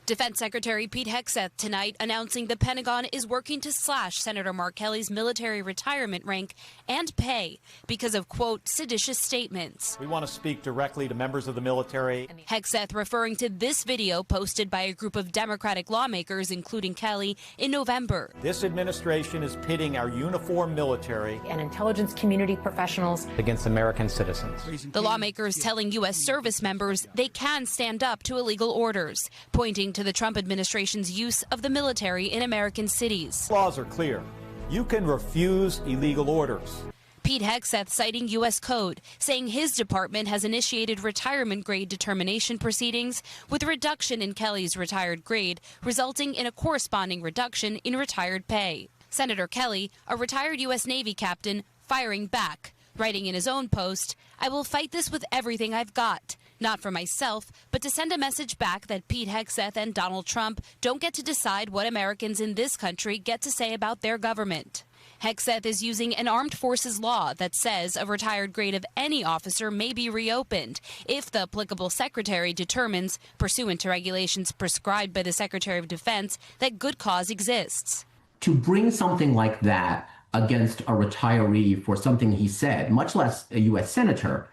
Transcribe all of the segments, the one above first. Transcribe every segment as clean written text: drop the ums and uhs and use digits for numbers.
Defense Secretary Pete Hegseth tonight announcing the Pentagon is working to slash Senator Mark Kelly's military retirement rank and pay because of, quote, seditious statements. We want to speak directly to members of the military. Hegseth referring to this video posted by a group of Democratic lawmakers, including Kelly, in November. This administration is pitting our uniformed military and intelligence community professionals against American citizens. The lawmakers telling U.S. service members they can stand up to illegal orders, pointing to the Trump administration's use of the military in American cities. Laws are clear. You can refuse illegal orders. Pete Hegseth citing U.S. code, saying his department has initiated retirement grade determination proceedings with a reduction in Kelly's retired grade, resulting in a corresponding reduction in retired pay. Senator Kelly, a retired U.S. Navy captain, firing back, writing in his own post, "I will fight this with everything I've got. Not for myself, but to send a message back that Pete Hegseth and Donald Trump don't get to decide what Americans in this country get to say about their government." Hegseth is using an armed forces law that says a retired grade of any officer may be reopened if the applicable secretary determines, pursuant to regulations prescribed by the Secretary of Defense, that good cause exists. To bring something like that against a retiree for something he said, much less a U.S. senator,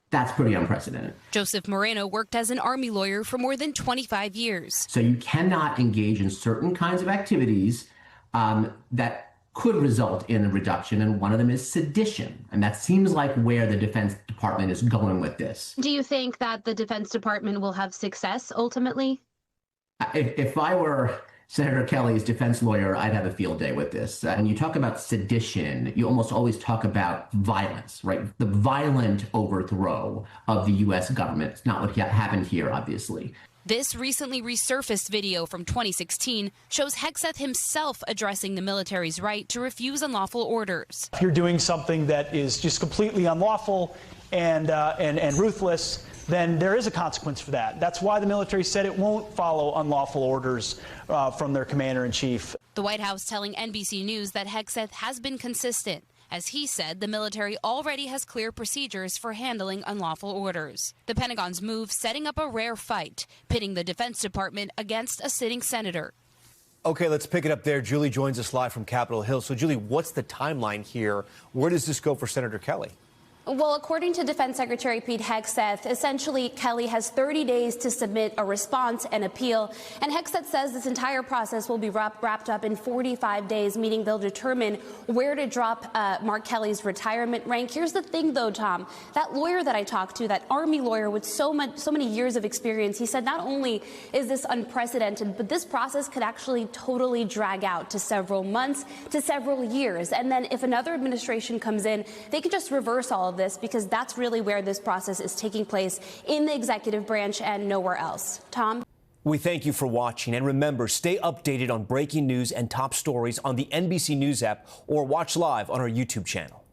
that's pretty unprecedented. Joseph Moreno worked as an Army lawyer for more than 25 years. So you cannot engage in certain kinds of activities that could result in a reduction, and one of them is sedition. And that seems like where the Defense Department is going with this. Do you think that the Defense Department will have success ultimately? If I were Senator Kelly's defense lawyer, I'd have a field day with this. When you talk about sedition, you almost always talk about violence, right? The violent overthrow of the U.S. government. It's not what happened here, obviously. This recently resurfaced video from 2016 shows Hegseth himself addressing the military's right to refuse unlawful orders. If you're doing something that is just completely unlawful and ruthless, then there is a consequence for that. That's why the military said it won't follow unlawful orders from their commander-in-chief. The White House telling NBC News that Hegseth has been consistent. As he said, the military already has clear procedures for handling unlawful orders. The Pentagon's move setting up a rare fight, pitting the Defense Department against a sitting senator. Okay, let's pick it up there. Julie joins us live from Capitol Hill. So, Julie, what's the timeline here? Where does this go for Senator Kelly? Well, according to Defense Secretary Pete Hegseth, essentially Kelly has 30 days to submit a response and appeal. And Hegseth says this entire process will be wrapped up in 45 days, meaning they'll determine where to drop Mark Kelly's retirement rank. Here's the thing, though, Tom. That lawyer that I talked to, that Army lawyer with so many years of experience, he said not only is this unprecedented, but this process could actually totally drag out to several months to several years. And then if another administration comes in, they could just reverse all of this, because that's really where this process is taking place, in the executive branch and nowhere else. Tom? We thank you for watching. And remember, stay updated on breaking news and top stories on the NBC News app or watch live on our YouTube channel.